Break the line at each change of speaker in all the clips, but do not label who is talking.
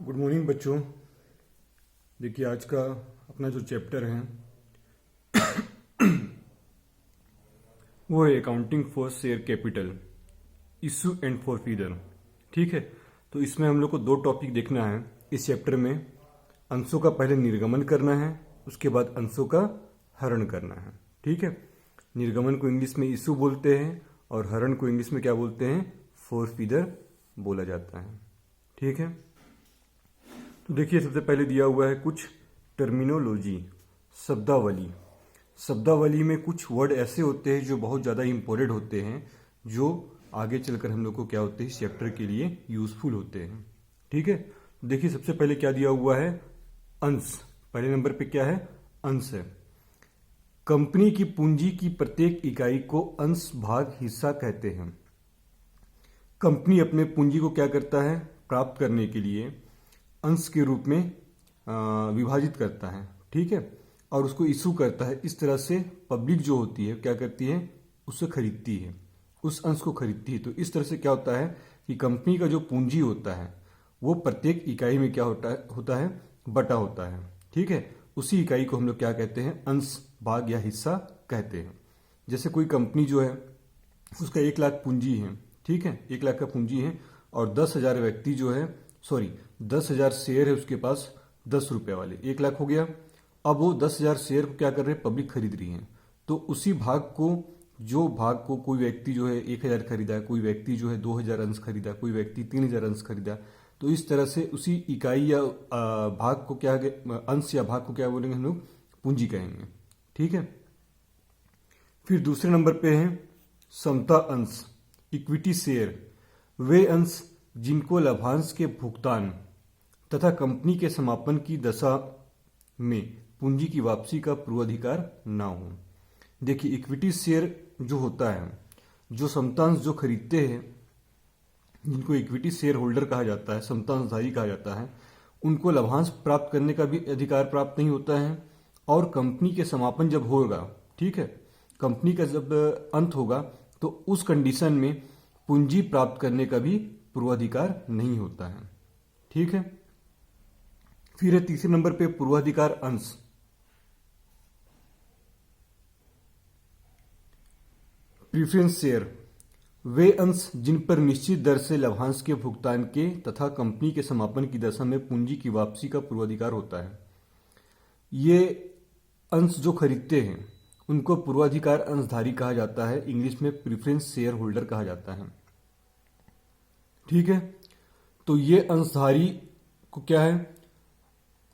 Good morning बच्चों। देखिए आज का अपना जो चैप्टर है वो है accounting for share capital issue and for feeder. ठीक है, तो इसमें हम लोग को दो टॉपिक देखना है इस चैप्टर में। अंशों का पहले निर्गमन करना है, उसके बाद अंशों का हरण करना है। ठीक है, निर्गमन को इंग्लिश में इशू बोलते हैं और हरण को इंग्लिश में क्या बोलते हैं, फॉर फीडर बोला जाता है। ठीक है, तो देखिए सबसे पहले दिया हुआ है कुछ टर्मिनोलॉजी, शब्दावली। शब्दावली में कुछ वर्ड ऐसे होते हैं जो बहुत ज़्यादा इंपॉर्टेंट होते हैं, जो आगे चलकर हम लोग को क्या होते हैं इस चैप्टर के लिए यूजफुल होते हैं। ठीक है, तो देखिए सबसे पहले क्या दिया हुआ है, अंश। पहले नंबर पे क्या है, अंश है। कंपनी की पूंजी की प्रत्येक इकाई को अंश, भाग, हिस्सा कहते हैं। कंपनी अपने पूंजी को क्या करता है, प्राप्त करने के लिए अंश के रूप में विभाजित करता है। ठीक है, और उसको इशू करता है। इस तरह से पब्लिक जो होती है क्या करती है, उससे खरीदती है, उस अंश को खरीदती है। तो इस तरह से क्या होता है कि कंपनी का जो पूंजी होता है वो प्रत्येक इकाई में क्या होता है बटा होता है। ठीक है, उसी इकाई को हम लोग क्या कहते हैं, अंश, भाग या हिस्सा कहते हैं। जैसे कोई कंपनी जो है उसका 1 लाख पूंजी है। ठीक है, 1 लाख का पूंजी है और 10,000 व्यक्ति जो है, सॉरी 10,000 शेयर है उसके पास 10 रुपए वाले, 1 लाख हो गया। अब वो 10,000 शेयर को क्या कर रहे हैं, पब्लिक खरीद रही है। तो उसी भाग को, जो भाग को कोई व्यक्ति जो है 1,000 खरीदा, कोई व्यक्ति जो है 2,000 अंश खरीदा, कोई व्यक्ति 3,000 अंश खरीदा, तो इस तरह से उसी इकाई या भाग को क्या, अंश या भाग को क्या बोलेंगे हम लोग, पूंजी कहेंगे। ठीक है, फिर दूसरे नंबर पे है समता अंश, इक्विटी शेयर। वे अंश जिनको लाभांश के भुगतान तथा कंपनी के समापन की दशा में पूंजी की वापसी का पूर्वाधिकार ना हो। देखिए इक्विटी शेयर जो होता है, जो समतांश जो खरीदते हैं, जिनको इक्विटी शेयर होल्डर कहा जाता है, समतांशधारी कहा जाता है, उनको लाभांश प्राप्त करने का भी अधिकार प्राप्त नहीं होता है। और कंपनी के समापन जब होगा, ठीक है, कंपनी का जब अंत होगा तो उस कंडीशन में पूंजी प्राप्त करने का भी पूर्वाधिकार नहीं होता है। ठीक है, फिर है तीसरे नंबर पे पूर्वाधिकार अंश। प्रीफरेंस शेयर, वे अंश जिन पर निश्चित दर से लाभांश के भुगतान के तथा कंपनी के समापन की दशा में पूंजी की वापसी का पूर्वाधिकार होता है। ये अंश जो खरीदते हैं उनको पूर्वाधिकार अंशधारी कहा जाता है, इंग्लिश में प्रीफरेंस शेयर होल्डर कहा जाता है। ठीक है, तो ये अंशधारी को क्या है,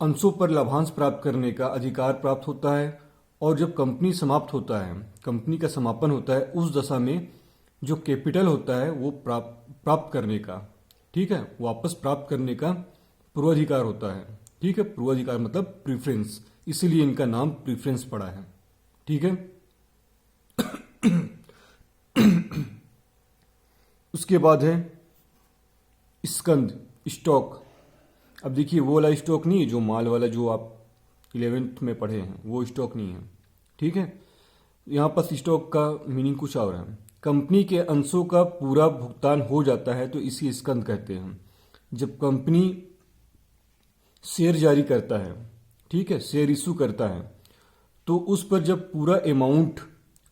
अंशों पर लाभांश प्राप्त करने का अधिकार प्राप्त होता है। और जब कंपनी समाप्त होता है, कंपनी का समापन होता है, उस दशा में जो कैपिटल होता है वो प्राप्त करने का, ठीक है, वापस प्राप्त करने का पूर्वाधिकार होता है। ठीक है, पूर्वाधिकार मतलब प्रीफरेंस, इसीलिए इनका नाम प्रीफरेंस पड़ा है। ठीक है, उसके बाद है स्कंद, स्टॉक। अब देखिए वो वाला स्टॉक नहीं है जो माल वाला, जो आप 11th में पढ़े हैं, वो स्टॉक नहीं है। ठीक है, यहाँ पर स्टॉक का मीनिंग कुछ और है। कंपनी के अंशों का पूरा भुगतान हो जाता है तो इसी स्कंद कहते हैं। जब कंपनी शेयर जारी करता है, ठीक है, शेयर इशू करता है, तो उस पर जब पूरा अमाउंट,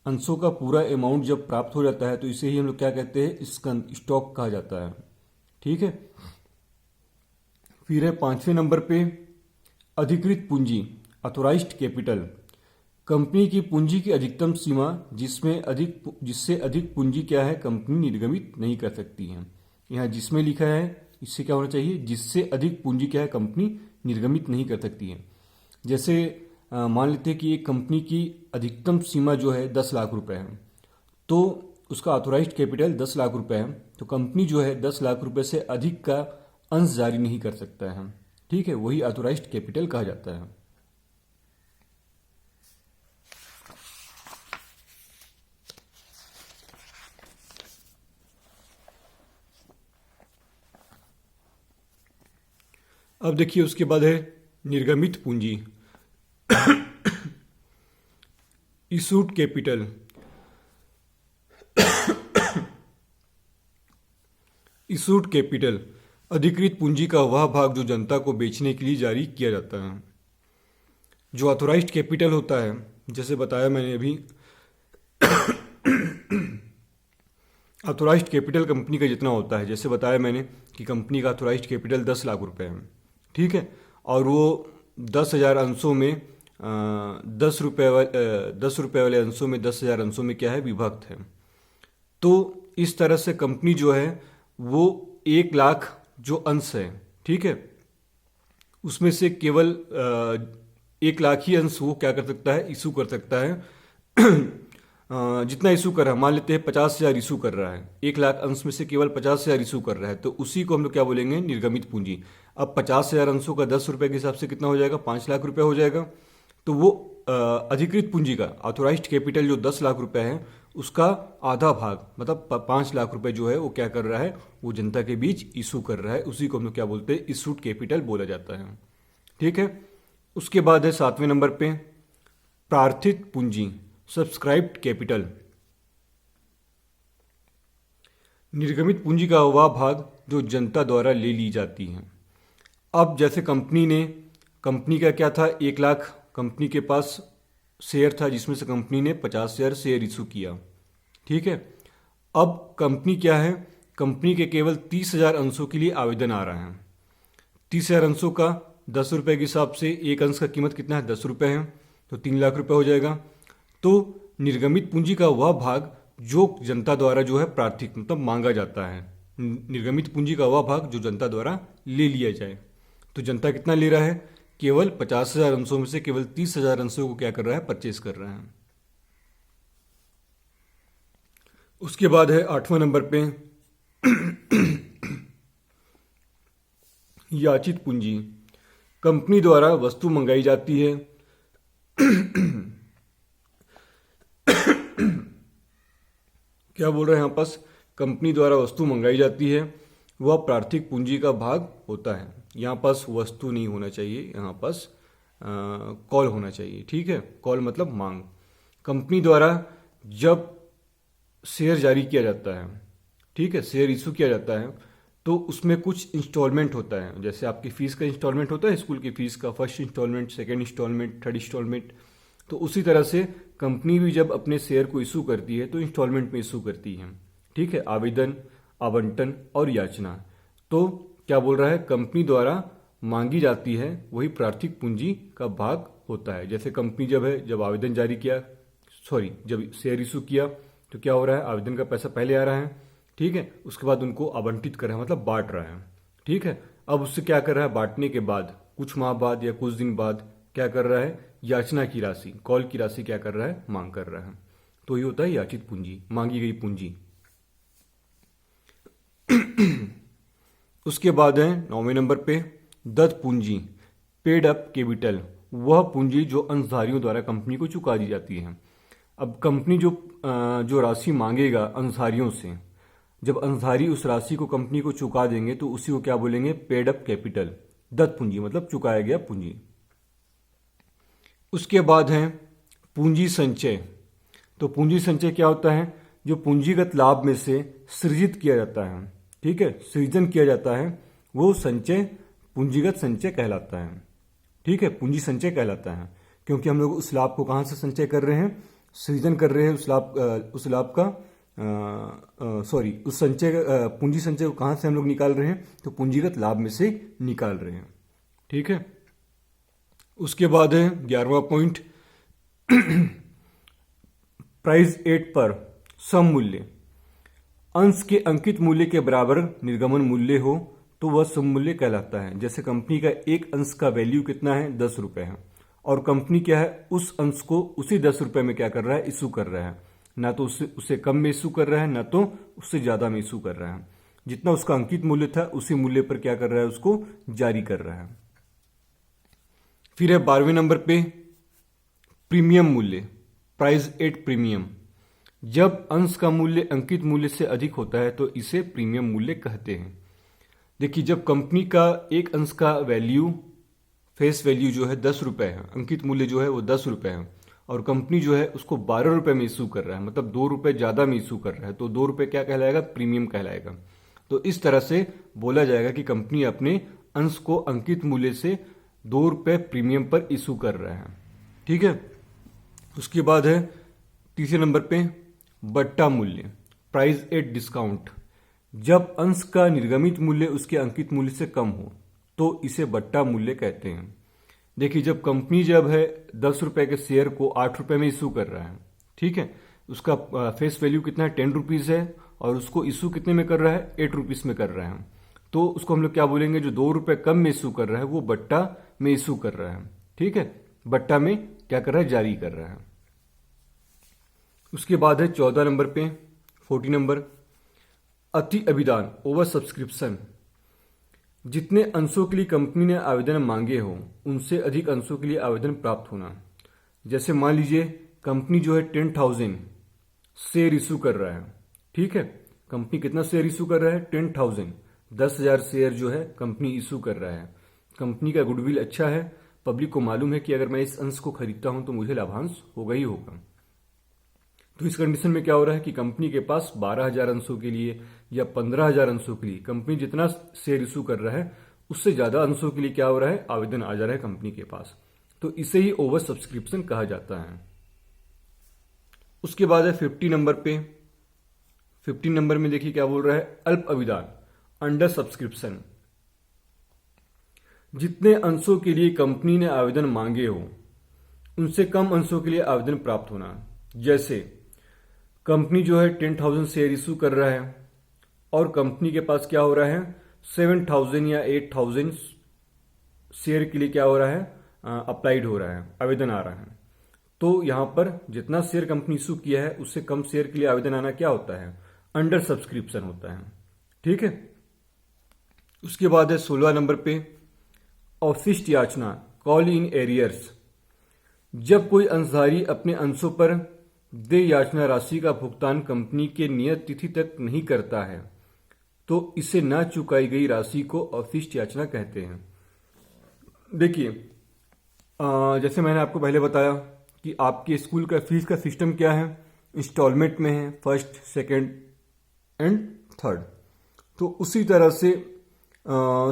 अंशों का पूरा अमाउंट जब प्राप्त हो जाता है तो इसे ही हम लोग क्या कहते हैं, स्कंद, स्टॉक कहा जाता है। ठीक है, फिर है 5वें नंबर पे अधिकृत पूंजी, ऑथोराइज्ड कैपिटल। कंपनी की पूंजी की अधिकतम सीमा जिससे अधिक पूंजी क्या है, कंपनी निर्गमित नहीं कर सकती है। यहाँ जिसमें लिखा है इससे क्या होना चाहिए, जिससे अधिक पूंजी क्या है, कंपनी निर्गमित नहीं कर सकती है। जैसे मान लेते हैं कि एक कंपनी की अधिकतम सीमा जो है 10 लाख रुपए है, तो उसका ऑथोराइज्ड कैपिटल 10 लाख रुपए है, तो कंपनी जो है 10 लाख रुपए से अधिक का अंश जारी नहीं कर सकता है। ठीक है, वही ऑथोराइज्ड कैपिटल कहा जाता है। अब देखिए उसके बाद है निर्गमित पूंजी, इशूड कैपिटल। इशूड कैपिटल अधिकृत पूंजी का वह भाग जो जनता को बेचने के लिए जारी किया जाता है। जो ऑथोराइज्ड कैपिटल होता है, जैसे बताया मैंने अभी, ऑथोराइज्ड कैपिटल कंपनी का जितना होता है, जैसे बताया मैंने कि कंपनी का ऑथोराइज्ड कैपिटल 10 लाख रुपए है, ठीक है, और वो 10,000 अंशों में 10 रुपये वाले अंशों में 10,000 अंशों में क्या है, विभक्त है। तो इस तरह से कंपनी जो है वो 1 लाख जो अंश है, ठीक है, उसमें से केवल 1 लाख ही अंश वो क्या कर सकता है, इशू कर सकता है। जितना इशू कर रहा है, मान लेते हैं 50,000 इशू कर रहा है, 1 लाख अंश में से केवल 50,000 इशू कर रहा है, तो उसी को हम लोग क्या बोलेंगे, निर्गमित पूंजी। अब 50,000 अंशों का 10 रुपए के हिसाब से कितना हो जाएगा, 5 लाख रुपए हो जाएगा। तो वो अधिकृत पूंजी का ऑथोराइज्ड कैपिटल जो 10 लाख रुपए है, उसका आधा भाग मतलब 5 लाख रुपए जो है वो क्या कर रहा है, वो जनता के बीच इशू कर रहा है, उसी को हम लोग क्या बोलते हैं, इशूड कैपिटल बोला जाता है, ठीक है। उसके बाद है 7वें नंबर पे प्रार्थित पूंजी, सब्सक्राइब्ड कैपिटल। निर्गमित पूंजी का वह भाग जो जनता द्वारा ले ली जाती है। अब जैसे कंपनी का क्या था, 1 लाख कंपनी के पास शेयर था, जिसमें से कंपनी ने 50,000 शेयर इशू किया, ठीक है। अब कंपनी क्या है, कंपनी के केवल 30,000 अंशों के लिए आवेदन आ रहा है। 30,000 अंशों का 10 रुपए के हिसाब से एक अंश का कीमत कितना है, 10 रुपए है, तो 3 लाख रुपए हो जाएगा। तो निर्गमित पूंजी का वह भाग जो जनता द्वारा जो है प्रार्थिक मतलब मांगा जाता है, निर्गमित पूंजी का वह भाग जो जनता द्वारा ले लिया जाए। तो जनता कितना ले रहा है, केवल 50,000 अंशों में से केवल 30,000 अंशों को क्या कर रहा है, परचेज कर रहा है। उसके बाद है 8वें नंबर पे याचित पूंजी। कंपनी द्वारा वस्तु मंगाई जाती है, क्या बोल रहे हैं यहाँ पास, कंपनी द्वारा वस्तु मंगाई जाती है, वह प्रार्थिक पूंजी का भाग होता है। यहाँ पास वस्तु नहीं होना चाहिए, यहाँ पास कॉल होना चाहिए, ठीक है। कॉल मतलब मांग। कंपनी द्वारा जब शेयर जारी किया जाता है, ठीक है, शेयर इशू किया जाता है, तो उसमें कुछ इंस्टॉलमेंट होता है। जैसे आपकी फीस का इंस्टॉलमेंट होता है, स्कूल की फीस का first instalment, second instalment, third instalment, तो उसी तरह से कंपनी भी जब अपने शेयर को इशू करती है तो इंस्टॉलमेंट में इशू करती है, ठीक है। आवेदन, आवंटन और याचना। तो क्या बोल रहा है, कंपनी द्वारा मांगी जाती है वही प्रार्थिक पूंजी का भाग होता है। जैसे कंपनी जब आवेदन जारी किया, जब शेयर इशू किया, तो क्या हो रहा है, आवेदन का पैसा पहले आ रहा है, ठीक है, उसके बाद उनको आवंटित कर रहा है मतलब बांट रहा है, ठीक है। अब उससे क्या कर रहा है, बांटने के बाद कुछ माह बाद या कुछ दिन बाद क्या कर रहा है, याचना की राशि, कॉल की राशि क्या कर रहा है, मांग कर रहा है। तो ये होता है याचित पूंजी, मांगी गई पूंजी। उसके बाद है 9वें नंबर पे दत्त पूंजी, पेड अप कैपिटल। वह पूंजी जो अंशधारियों द्वारा कंपनी को चुका दी जाती है। अब कंपनी जो राशि मांगेगा अंशधारियों से, जब अंशधारी उस राशि को कंपनी को चुका देंगे तो उसी को क्या बोलेंगे, पेड अप कैपिटल। दत्त पूंजी मतलब चुकाया गया पूंजी। उसके बाद है पूंजी संचय। तो पूंजी संचय क्या होता है, जो पूंजीगत लाभ में से सृजित किया जाता है, ठीक है, सृजन किया जाता है, वो संचय पूंजीगत संचय कहलाता है, ठीक है, पूंजी संचय कहलाता है। क्योंकि हम लोग उस लाभ को कहाँ से संचय कर रहे हैं, सृजन कर रहे हैं उस लाभ का उस संचय पूंजी संचय को कहाँ से हम लोग निकाल रहे हैं, तो पूंजीगत लाभ में से निकाल रहे हैं, ठीक है। उसके बाद है 11वां पॉइंट प्राइस 8 पर सम मूल्य। अंश के अंकित मूल्य के बराबर निर्गमन मूल्य हो तो वह सम मूल्य कहलाता है। जैसे कंपनी का एक अंश का वैल्यू कितना है, 10 रुपए है, और कंपनी क्या है, उस अंश को उसी 10 रुपए में क्या कर रहा है, इशू कर रहा है। ना तो उससे कम में इशू कर रहा है, ना तो उससे ज्यादा में इशू कर रहा है। जितना उसका अंकित मूल्य था उसी मूल्य पर क्या कर रहा है, उसको जारी कर रहा है। फिर है 12वें नंबर पे प्रीमियम मूल्य, प्राइस एट प्रीमियम। जब अंश का मूल्य अंकित मूल्य से अधिक होता है तो इसे प्रीमियम मूल्य कहते हैं। देखिए, जब कंपनी का एक अंश का वैल्यू, फेस वैल्यू जो है 10 रुपए है, अंकित मूल्य जो है वो 10 रुपए है, और कंपनी जो है उसको 12 रुपए में इशू कर रहा है, मतलब 2 रुपए ज्यादा में इशू कर रहा है, तो 2 रुपए क्या कहलाएगा, प्रीमियम कहलाएगा। तो इस तरह से बोला जाएगा कि कंपनी अपने अंश को अंकित मूल्य से ₹2 प्रीमियम पर इशू कर रहा है। ठीक है। उसके बाद है तीसरे नंबर पे बट्टा मूल्य, प्राइस एट डिस्काउंट। जब अंश का निर्गमित मूल्य उसके अंकित मूल्य से कम हो तो इसे बट्टा मूल्य कहते हैं। देखिए, जब कंपनी जब है ₹10 के शेयर को ₹8 में इशू कर रहा है, ठीक है, उसका फेस वैल्यू कितना है, ₹10 है, और उसको इशू कितने में कर रहा है, ₹8 में कर रहा है, तो उसको हम लोग क्या बोलेंगे, जो ₹2 कम में इशू कर रहा है वो बट्टा में इशू कर रहा है। ठीक है, बट्टा में क्या कर रहा है, जारी कर रहा है। उसके बाद है 14 नंबर पे 14 नंबर, अति अभिदान, ओवर सब्सक्रिप्शन। जितने अंशों के लिए कंपनी ने आवेदन मांगे हो उनसे अधिक अंशों के लिए आवेदन प्राप्त होना। जैसे मान लीजिए कंपनी जो है 10,000 शेयर इशू कर रहा है। ठीक है, कंपनी कितना शेयर इशू कर रहा है, 10,000, 10,000 शेयर जो है कंपनी इशू कर रहा है। कंपनी का गुडविल अच्छा है, पब्लिक को मालूम है कि अगर मैं इस अंश को खरीदता हूं तो मुझे लाभांश होगा ही होगा। तो इस कंडीशन में क्या हो रहा है कि कंपनी के पास 12,000 अंशों के लिए या 15,000 अंशों के लिए, कंपनी जितना शेयर इशू कर रहा है उससे ज्यादा अंशों के लिए क्या हो रहा है, आवेदन आ जा रहा है कंपनी के पास। तो इसे ही ओवर सब्सक्रिप्शन कहा जाता है। उसके बाद है 50 नंबर पे 15 नंबर में देखिए क्या बोल रहा है, अल्प अभिदान, अंडर सब्सक्रिप्शन। जितने अंशों के लिए कंपनी ने आवेदन मांगे हो उनसे कम अंशों के लिए आवेदन प्राप्त होना। जैसे कंपनी जो है 10,000 शेयर इशू कर रहा है और कंपनी के पास क्या हो रहा है, 7,000 या 8,000 शेयर के लिए क्या हो रहा है, अप्लाइड हो रहा है, आवेदन आ रहा है। तो यहां पर जितना शेयर कंपनी इशू किया है उससे कम शेयर के लिए आवेदन आना क्या होता है, अंडर सब्सक्रिप्शन होता है। ठीक है। उसके बाद है 16 नंबर पे अवशिष्ट याचना, कॉल इन एरियर्स। जब कोई अंशधारी अपने अंशों पर देय याचना राशि का भुगतान कंपनी के नियत तिथि तक नहीं करता है तो इसे न चुकाई गई राशि को अवशिष्ट याचना कहते हैं। देखिए, जैसे मैंने आपको पहले बताया कि आपके स्कूल का फीस का सिस्टम क्या है, इंस्टॉलमेंट में है, फर्स्ट, सेकंड एंड थर्ड। तो उसी तरह से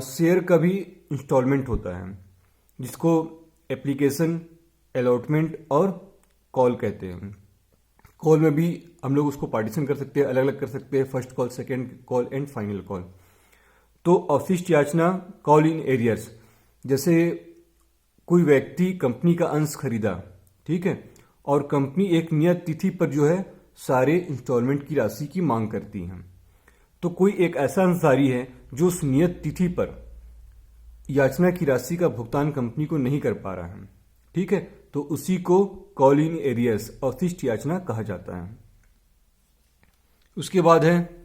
शेयर का भी इंस्टॉलमेंट होता है जिसको एप्लीकेशन, अलॉटमेंट और कॉल कहते हैं। कॉल में भी हम लोग उसको पार्टीशन कर सकते हैं, अलग अलग कर सकते हैं, first call, second call and final call. तो अवशिष्ट याचना, कॉल इन एरियर्स, जैसे कोई व्यक्ति कंपनी का अंश खरीदा, ठीक है, और कंपनी एक नियत तिथि पर जो है सारे इंस्टॉलमेंट की राशि की मांग करती है। तो कोई एक ऐसा अंशधारी है जो उस नियत तिथि पर याचना की राशि का भुगतान कंपनी को नहीं कर पा रहा है। ठीक है, तो उसी को कॉल इन एरियर्स, अवशिष्ट याचना कहा जाता है। उसके बाद है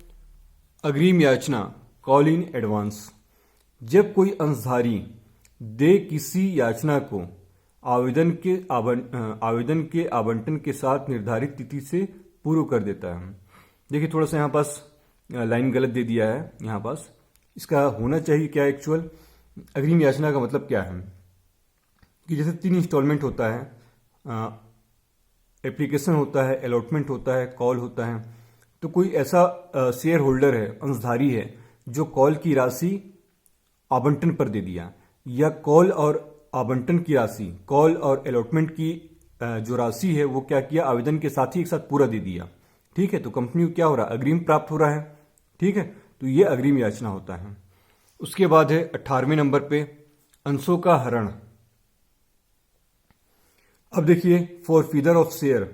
अग्रिम याचना, कॉल इन एडवांस। जब कोई अंशधारी दे किसी याचना को आवेदन के आवंटन के साथ निर्धारित तिथि से पूर्व कर देता है। देखिए, थोड़ा सा यहाँ पास लाइन गलत दे दिया है। यहाँ पास इसका होना चाहिए क्या, एक्चुअल अग्रिम याचना का मतलब क्या है कि जैसे 3 इंस्टॉलमेंट होता है, एप्लीकेशन होता है, अलॉटमेंट होता है, कॉल होता है। तो कोई ऐसा शेयर होल्डर है, अंशधारी है, जो कॉल की राशि आवंटन पर दे दिया, या कॉल और आवंटन की राशि, कॉल और अलॉटमेंट की जो राशि है वो क्या किया, आवेदन के साथ ही एक साथ पूरा दे दिया। ठीक है, तो कंपनी को क्या हो रहा है, अग्रिम प्राप्त हो रहा है। ठीक है, तो ये अग्रिम याचना होता है। उसके बाद है 18वें नंबर पे अंशों का हरण। अब देखिए, फॉरफीडर ऑफ शेयर,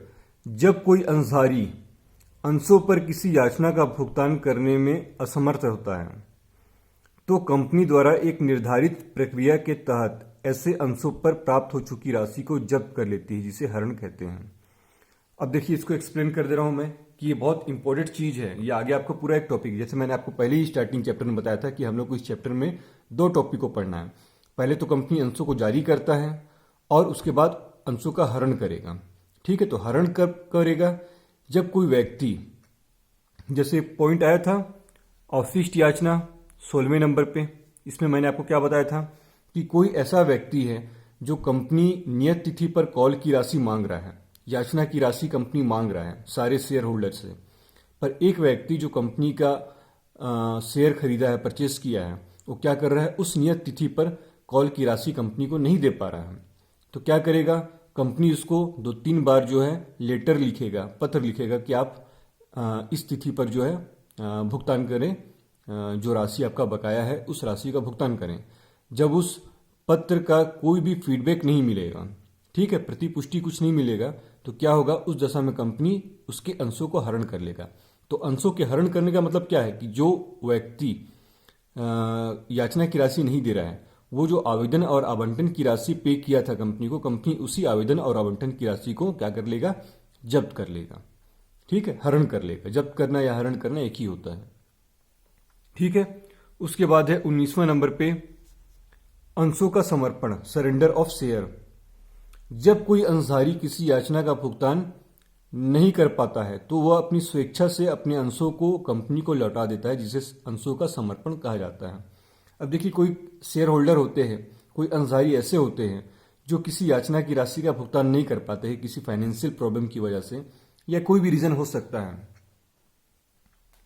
जब कोई अंशधारी अंशों पर किसी याचना का भुगतान करने में असमर्थ होता है तो कंपनी द्वारा एक निर्धारित प्रक्रिया के तहत ऐसे अंशों पर प्राप्त हो चुकी राशि को जब्त कर लेती है, जिसे हरण कहते हैं। अब देखिए, इसको एक्सप्लेन कर दे रहा हूं मैं कि ये बहुत इंपॉर्टेंट चीज है। ये आगे आपको पूरा एक टॉपिक, जैसे मैंने आपको पहले ही स्टार्टिंग चैप्टर में बताया था कि हम लोग को इस चैप्टर में 2 टॉपिक को पढ़ना है। पहले तो कंपनी अंशों को जारी करता है और उसके बाद अंशों का हरण करेगा। ठीक है, तो हरण कब करेगा, जब कोई व्यक्ति, जैसे पॉइंट आया था अवशिष्ट याचना 16वें नंबर पे, इसमें मैंने आपको क्या बताया था कि कोई ऐसा व्यक्ति है जो कंपनी नियत तिथि पर कॉल की राशि मांग रहा है, याचना की राशि कंपनी मांग रहा है सारे शेयर होल्डर से, पर एक व्यक्ति जो कंपनी का शेयर खरीदा है, परचेस किया है, वो क्या कर रहा है, उस नियत तिथि पर कॉल की राशि कंपनी को नहीं दे पा रहा है, तो क्या करेगा, कंपनी उसको 2-3 बार जो है लेटर लिखेगा, पत्र लिखेगा कि आप इस तिथि पर जो है भुगतान करें, जो राशि आपका बकाया है उस राशि का भुगतान करें। जब उस पत्र का कोई भी फीडबैक नहीं मिलेगा, ठीक है, प्रतिपुष्टि कुछ नहीं मिलेगा, तो क्या होगा, उस दशा में कंपनी उसके अंशों को हरण कर लेगा। तो अंशों के हरण करने का मतलब क्या है कि जो व्यक्ति याचना की राशि नहीं दे रहा है, वो जो आवेदन और आवंटन की राशि पे किया था कंपनी को, कंपनी उसी आवेदन और आवंटन की राशि को क्या कर लेगा, जब्त कर लेगा। ठीक है, हरण कर लेगा। जब्त करना या हरण करना एक ही होता है। ठीक है, उसके बाद है 19वां नंबर पे अंशों का समर्पण, सरेंडर ऑफ शेयर। जब कोई अंशधारी किसी याचना का भुगतान नहीं कर पाता है तो वह अपनी स्वेच्छा से अपने अंशों को कंपनी को लौटा देता है, जिसे अंशों का समर्पण कहा जाता है। अब देखिए, कोई शेयर होल्डर होते हैं, कोई अंशधारी ऐसे होते हैं जो किसी याचना की राशि का भुगतान नहीं कर पाते हैं किसी फाइनेंशियल प्रॉब्लम की वजह से, या कोई भी रीजन हो सकता है।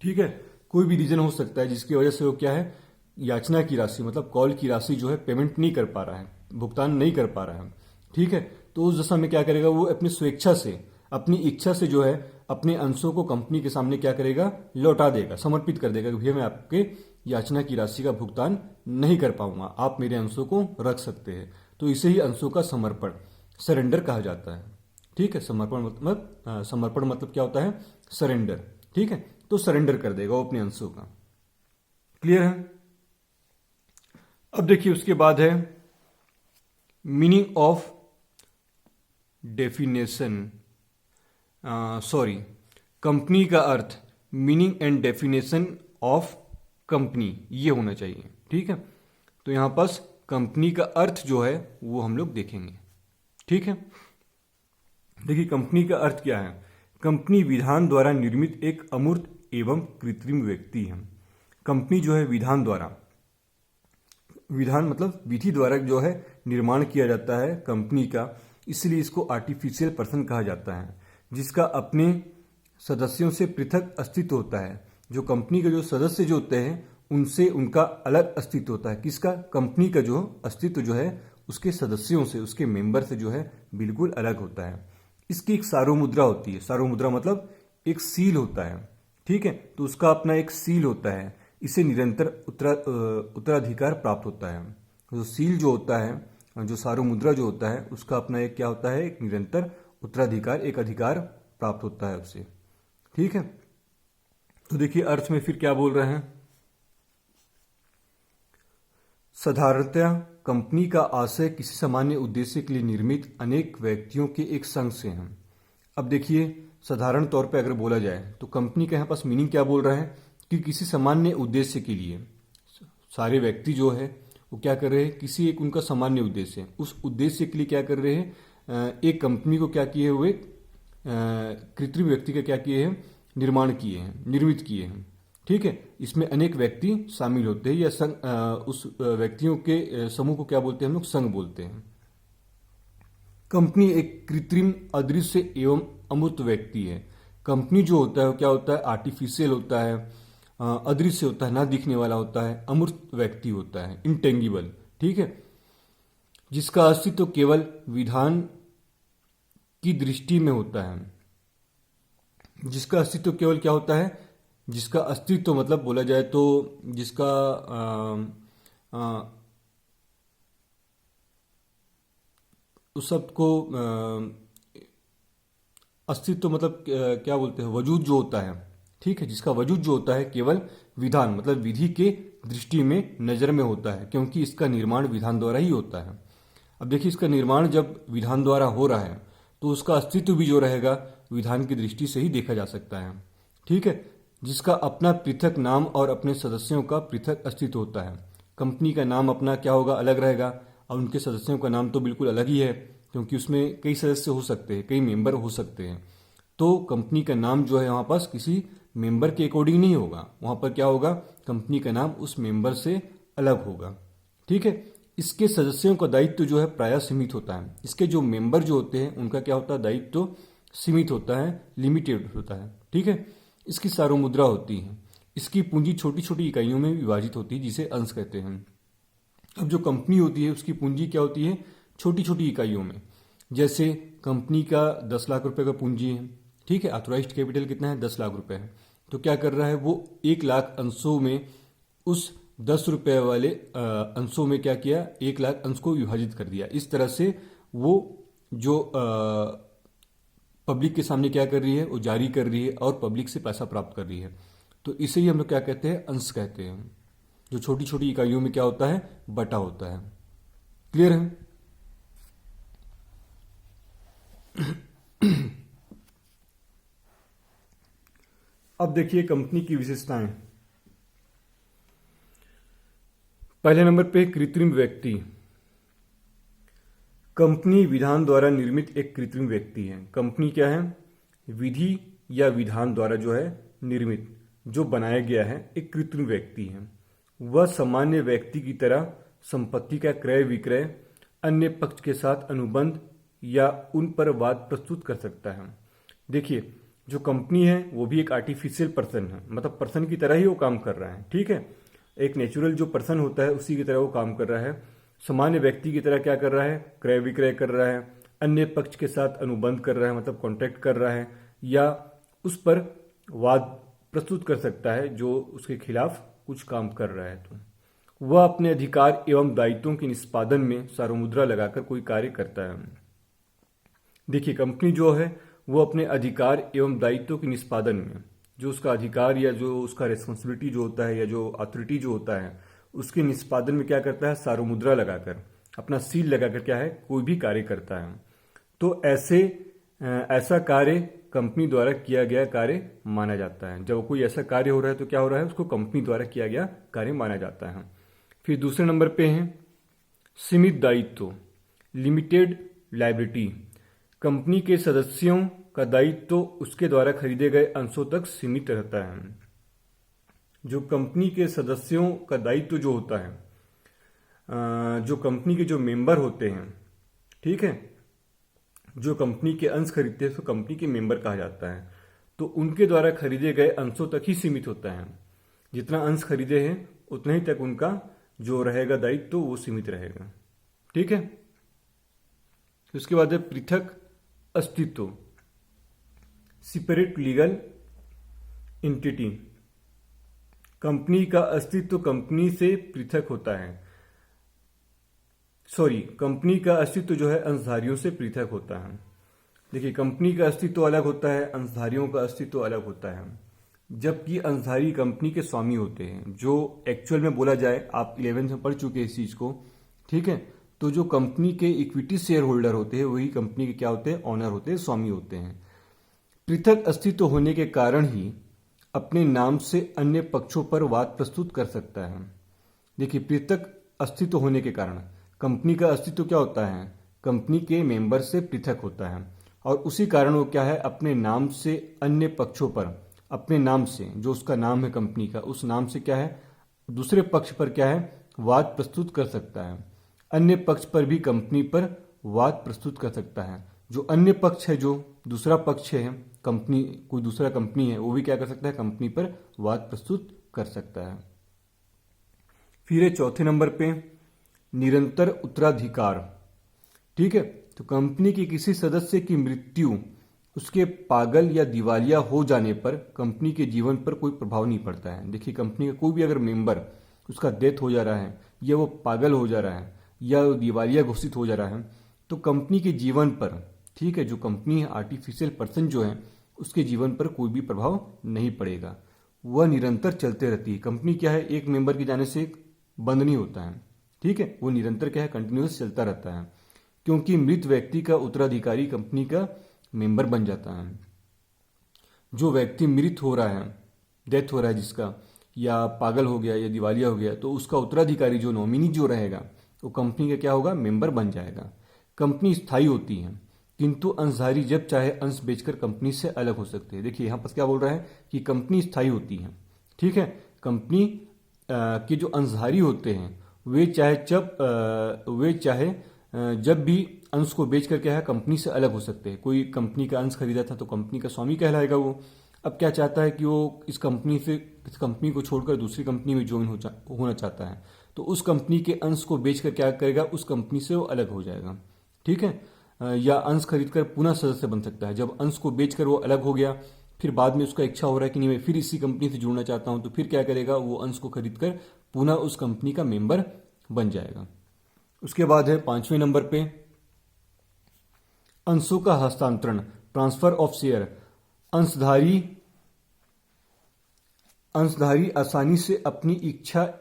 ठीक है, कोई भी रीजन हो सकता है जिसकी वजह से वो क्या है, याचना की राशि मतलब कॉल की राशि जो है पेमेंट नहीं कर पा रहा है, भुगतान नहीं कर पा रहा है। ठीक है, तो उस दशा में क्या करेगा, वो अपनी स्वेच्छा से, अपनी इच्छा से जो है अपने अंशों को कंपनी के सामने क्या करेगा, लौटा देगा, समर्पित कर देगा कि भैया मैं आपके याचना की राशि का भुगतान नहीं कर पाऊंगा, आप मेरे अंशों को रख सकते हैं। तो इसे ही अंशों का समर्पण, सरेंडर कहा जाता है। ठीक है, समर्पण मतलब क्या होता है, सरेंडर। ठीक है, तो सरेंडर कर देगा वो अपने अंशों का। क्लियर है। अब देखिए उसके बाद है मीनिंग ऑफ डेफिनेशन, कंपनी का अर्थ, meaning and definition of company, ये होना चाहिए। ठीक है, तो यहां पास कंपनी का अर्थ जो है वो हम लोग देखेंगे। ठीक है, देखिए कंपनी का अर्थ क्या है। कंपनी विधान द्वारा निर्मित एक अमूर्त एवं कृत्रिम व्यक्ति है। कंपनी जो है विधान द्वारा, विधान मतलब विधि द्वारा जो है निर्माण किया जाता है कंपनी का, इसलिए इसको आर्टिफिशियल पर्सन कहा जाता है, जिसका अपने सदस्यों से पृथक अस्तित्व होता है। जो कंपनी के जो सदस्य जो होते हैं उनसे उनका अलग अस्तित्व होता है। किसका, कंपनी का जो अस्तित्व जो है उसके सदस्यों से, उसके मेंबर से जो है बिल्कुल अलग होता है। इसकी एक सार्वमुद्रा होती है। सार्वमुद्रा मतलब एक सील होता है। ठीक है, तो उसका अपना एक सील होता है, इसे निरंतर उत्तराधिकार प्राप्त होता है। जो सील जो होता है, जो सार्वमुद्रा जो होता है, उसका अपना एक क्या होता है, एक निरंतर उत्तराधिकार, एक अधिकार प्राप्त होता है उससे। ठीक है, तो देखिए अर्थ में फिर क्या बोल रहे हैं। साधारणतया कंपनी का आशय किसी सामान्य उद्देश्य के लिए निर्मित अनेक व्यक्तियों के एक संघ से है। अब देखिए साधारण तौर पे अगर बोला जाए तो कंपनी का यहाँ पास मीनिंग क्या बोल रहा है कि किसी सामान्य उद्देश्य के लिए सारे व्यक्ति जो है वो क्या कर रहे हैं, किसी एक उनका सामान्य उद्देश्य है, उस उद्देश्य के लिए क्या कर रहे हैं, एक कंपनी को क्या किए हुए, कृत्रिम व्यक्ति का क्या किए हैं, निर्माण किए हैं, निर्मित किए हैं। ठीक है, इसमें अनेक व्यक्ति शामिल होते हैं, या संघ, उस व्यक्तियों के समूह को क्या बोलते हैं हम लोग, संघ बोलते हैं। कंपनी एक कृत्रिम, अदृश्य एवं अमूर्त व्यक्ति है। कंपनी जो होता है वो क्या होता है, आर्टिफिशियल होता है, अदृश्य होता है, ना दिखने वाला होता है, अमूर्त व्यक्ति होता है, इंटेंगिबल। ठीक है, जिसका अस्तित्व केवल विधान की दृष्टि में होता है। जिसका अस्तित्व केवल क्या होता है, जिसका अस्तित्व मतलब बोला जाए तो जिसका उस सब को अस्तित्व मतलब क्या बोलते हैं, वजूद जो होता है। ठीक है, जिसका वजूद जो होता है केवल विधान मतलब विधि के दृष्टि में, नजर में होता है, क्योंकि इसका निर्माण विधान द्वारा ही होता है। अब देखिए इसका निर्माण जब विधान द्वारा हो रहा है तो उसका अस्तित्व भी जो रहेगा विधान की दृष्टि से ही देखा जा सकता है। ठीक है, जिसका अपना पृथक नाम और अपने सदस्यों का पृथक अस्तित्व होता है। कंपनी का नाम अपना क्या होगा, अलग रहेगा, और उनके सदस्यों का नाम तो बिल्कुल अलग ही है, क्योंकि उसमें कई सदस्य हो सकते हैं, कई मेंबर हो सकते हैं। तो कंपनी का नाम जो है वहाँ पास किसी मेंबर के अकॉर्डिंग नहीं होगा, वहाँ पर क्या होगा, कंपनी का नाम उस मेंबर से अलग होगा। ठीक है, इसके सदस्यों का दायित्व जो है प्रायः सीमित होता है। इसके जो मेंबर जो होते हैं उनका क्या होता है, दायित्व तो सीमित होता है, लिमिटेड होता है। ठीक है, इसकी सार्वमुद्रा होती है। इसकी पूंजी छोटी छोटी इकाइयों में विभाजित होती है जिसे अंश कहते हैं। अब जो कंपनी होती है उसकी पूंजी क्या होती है, छोटी छोटी इकाइयों में। जैसे कंपनी का 10 लाख रुपए का पूंजी है, ठीक है, ऑथोराइज्ड कैपिटल कितना है, 10 लाख रुपए है। तो क्या कर रहा है वो, 1 लाख अंशों में उस 10 रुपए वाले अंशों में क्या किया, 1 लाख अंश को विभाजित कर दिया। इस तरह से वो जो पब्लिक के सामने क्या कर रही है, वो जारी कर रही है और पब्लिक से पैसा प्राप्त कर रही है। तो इसे ही हम लोग क्या कहते हैं, अंश कहते हैं, जो छोटी छोटी इकाइयों में क्या होता है, बटा होता है। क्लियर है? अब देखिए कंपनी की विशेषताएं। पहले नंबर पे कृत्रिम व्यक्ति। कंपनी विधान द्वारा निर्मित एक कृत्रिम व्यक्ति है। कंपनी क्या है, विधि या विधान द्वारा जो है निर्मित, जो बनाया गया है एक कृत्रिम व्यक्ति है। वह सामान्य व्यक्ति की तरह संपत्ति का क्रय विक्रय, अन्य पक्ष के साथ अनुबंध या उन पर वाद प्रस्तुत कर सकता है। देखिए जो कंपनी है वो भी एक आर्टिफिशियल पर्सन है, मतलब पर्सन की तरह ही वो काम कर रहा है, ठीक है, एक नेचुरल जो पर्सन होता है उसी की तरह वो काम कर रहा है। सामान्य व्यक्ति की तरह क्या कर रहा है, क्रय विक्रय कर रहा है, अन्य पक्ष के साथ अनुबंध कर रहा है, मतलब कॉन्ट्रैक्ट कर रहा है, या उस पर वाद प्रस्तुत कर सकता है जो उसके खिलाफ कुछ काम कर रहा है। तो वह अपने अधिकार एवं दायित्वों के निष्पादन में सार्वमुद्रा लगाकर कोई कार्य करता है। देखिए कंपनी जो है वो अपने अधिकार एवं दायित्वों के निष्पादन में, जो उसका अधिकार या जो उसका रेस्पॉन्सिबिलिटी जो होता है या जो अथॉरिटी जो होता है उसके निष्पादन में क्या करता है, सार्वमुद्रा लगाकर, अपना सील लगाकर क्या है, कोई भी कार्य करता है। तो ऐसा कार्य कंपनी द्वारा किया गया कार्य माना जाता है। जब कोई ऐसा कार्य हो रहा है तो क्या हो रहा है, उसको कंपनी द्वारा किया गया कार्य माना जाता है। फिर दूसरे नंबर पे है सीमित दायित्व, लिमिटेड लायबिलिटी। कंपनी के सदस्यों का दायित्व उसके द्वारा खरीदे गए अंशों तक सीमित रहता है। जो कंपनी के सदस्यों का दायित्व जो होता है, जो कंपनी के जो मेंबर होते हैं, ठीक है, जो कंपनी के अंश खरीदते हैं तो कंपनी के मेंबर कहा जाता है। तो उनके द्वारा खरीदे गए अंशों तक ही सीमित होता है। जितना अंश खरीदे हैं उतना ही तक उनका जो रहेगा दायित्व वो सीमित रहेगा, ठीक है। उसके बाद है पृथक अस्तित्व, सेपरेट लीगल एंटिटी। कंपनी का अस्तित्व कंपनी से पृथक होता है, कंपनी का अस्तित्व जो है अंशधारियों से पृथक होता है। देखिए कंपनी का अस्तित्व अलग होता है, अंशधारियों का अस्तित्व अलग होता है। जबकि अंशधारी कंपनी के स्वामी होते हैं, जो एक्चुअल में बोला जाए, आप 11th में पढ़ चुके हैं इस चीज को, ठीक है। तो जो कंपनी के इक्विटी शेयर होल्डर होते हैं वही कंपनी के क्या होते हैं, ऑनर होते हैं, स्वामी होते हैं। पृथक अस्तित्व होने के कारण ही अपने नाम से अन्य पक्षों पर वाद प्रस्तुत कर सकता है। देखिए पृथक अस्तित्व होने के कारण कंपनी का अस्तित्व क्या होता है, कंपनी के मेंबर से पृथक होता है, और उसी कारण वो क्या है, अपने नाम से अन्य पक्षों पर, अपने नाम से जो उसका नाम है कंपनी का, उस नाम से क्या है, दूसरे पक्ष पर क्या है, वाद प्रस्तुत कर सकता है। अन्य पक्ष पर भी कंपनी पर वाद प्रस्तुत कर सकता है। जो अन्य पक्ष है, जो दूसरा पक्ष है, कंपनी, कोई दूसरा कंपनी है, वो भी क्या कर सकता है, कंपनी पर वाद प्रस्तुत कर सकता है। फिर है चौथे नंबर पे निरंतर उत्तराधिकार, ठीक है। तो कंपनी की किसी सदस्य की मृत्यु, उसके पागल या दिवालिया हो जाने पर कंपनी के जीवन पर कोई प्रभाव नहीं पड़ता है। देखिए कंपनी का कोई भी अगर मेंबर, उसका डेथ हो जा रहा है, या वो पागल हो जा रहा है, या वो दिवालिया घोषित हो जा रहा है, तो कंपनी के जीवन पर, ठीक है, जो कंपनी है, आर्टिफिशियल पर्सन जो है, उसके जीवन पर कोई भी प्रभाव नहीं पड़ेगा। वह निरंतर चलते रहती है। कंपनी क्या है, एक मेंबर के जाने से बंद नहीं होता है, ठीक है, वो निरंतर क्या है, कंटिन्यूस चलता रहता है, क्योंकि मृत व्यक्ति का उत्तराधिकारी कंपनी का मेंबर बन जाता है। जो व्यक्ति मृत हो रहा है, डेथ हो रहा है जिसका, या पागल हो गया या दिवालिया हो गया, तो उसका उत्तराधिकारी जो नॉमिनी जो रहेगा वो कंपनी का क्या होगा, मेंबर बन जाएगा। कंपनी स्थायी होती है, किंतु अंशधारी जब चाहे अंश बेचकर कंपनी से अलग हो सकते हैं। देखिए यहाँ पर क्या बोल रहा है कि कंपनी स्थायी होती है, ठीक है। कंपनी के जो अंशधारी होते हैं वे चाहे जब भी अंश को बेचकर क्या है, कंपनी से अलग हो सकते हैं। कोई कंपनी का अंश खरीदा था तो कंपनी का स्वामी कहलाएगा वो, अब क्या चाहता है कि वो इस कंपनी को छोड़कर दूसरी कंपनी में ज्वाइन होना चाहता है, तो उस कंपनी के अंश को बेचकर क्या करेगा, उस कंपनी से वो अलग हो जाएगा। ठीक है। या अंश खरीदकर पुनः सदस्य बन सकता है। जब अंश को बेचकर वो अलग हो गया, फिर बाद में उसका इच्छा हो रहा है कि नहीं मैं फिर इसी कंपनी से जुड़ना चाहता हूं, तो फिर क्या करेगा, वो अंश को खरीदकर पुनः उस कंपनी का मेंबर बन जाएगा। उसके बाद है 5वें नंबर पे अंशों का हस्तांतरण, ट्रांसफर ऑफ शेयर। अंशधारी आसानी से अपनी इच्छा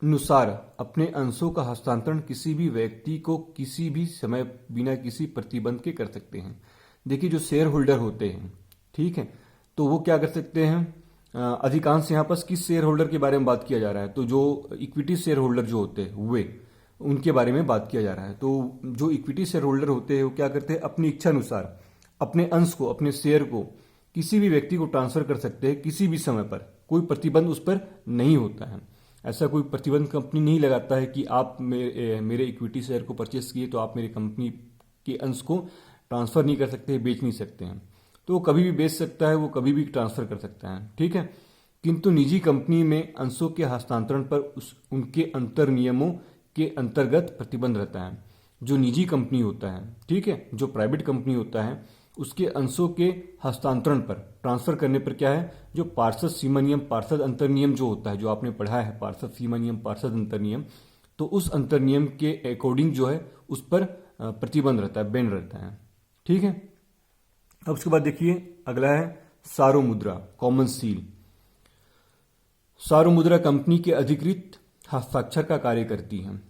अनुसार अपने अंशों का हस्तांतरण किसी भी व्यक्ति को किसी भी समय बिना किसी प्रतिबंध के कर सकते हैं। देखिए जो शेयर होल्डर होते हैं, ठीक है, तो वो क्या कर सकते हैं, अधिकांश यहाँ पर किस शेयर होल्डर के बारे में बात किया जा रहा है, तो जो इक्विटी शेयर होल्डर जो होते हैं वे उनके बारे में बात किया जा रहा है। तो जो इक्विटी शेयर होल्डर होते हैं वो क्या करते हैं, अपनी इच्छा अनुसार अपने अंश को, अपने शेयर को किसी भी व्यक्ति को ट्रांसफर कर सकते हैं किसी भी समय पर, कोई प्रतिबंध उस पर नहीं होता है। ऐसा कोई प्रतिबंध कंपनी नहीं लगाता है कि आप मेरे इक्विटी शेयर को परचेस किए तो आप मेरी कंपनी के अंश को ट्रांसफर नहीं कर सकते, बेच नहीं सकते हैं। तो वो कभी भी बेच सकता है, वो कभी भी ट्रांसफर कर सकता है। ठीक है। किंतु निजी कंपनी में अंशों के हस्तांतरण पर उनके अंतर नियमों के अंतर्गत प्रतिबंध रहता है। जो निजी कंपनी होता है, ठीक है, जो प्राइवेट कंपनी होता है, उसके अंशों के हस्तांतरण पर, ट्रांसफर करने पर क्या है, जो पार्षद सीमा नियम, पार्षद अंतर नियम जो होता है, जो आपने पढ़ा है पार्षद सीमा नियम, पार्षद अंतर नियम, तो उस अंतर नियम के अकॉर्डिंग जो है उस पर प्रतिबंध रहता है, बैन रहता है। ठीक है। अब उसके बाद देखिए अगला है सारो मुद्रा, कॉमन सील। सारो मुद्रा कंपनी के अधिकृत हस्ताक्षर का कार्य करती है।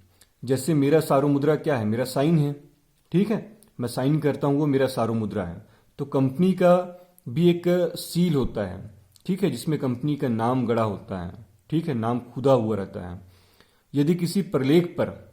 जैसे मेरा सारो मुद्रा क्या है, मेरा साइन है, ठीक है, मैं साइन करता हूं, वो मेरा सारो मुद्रा है। तो कंपनी का भी एक सील होता है, ठीक है, जिसमें कंपनी का नाम गड़ा होता है, ठीक है, नाम खुदा हुआ रहता है। यदि किसी प्रलेख पर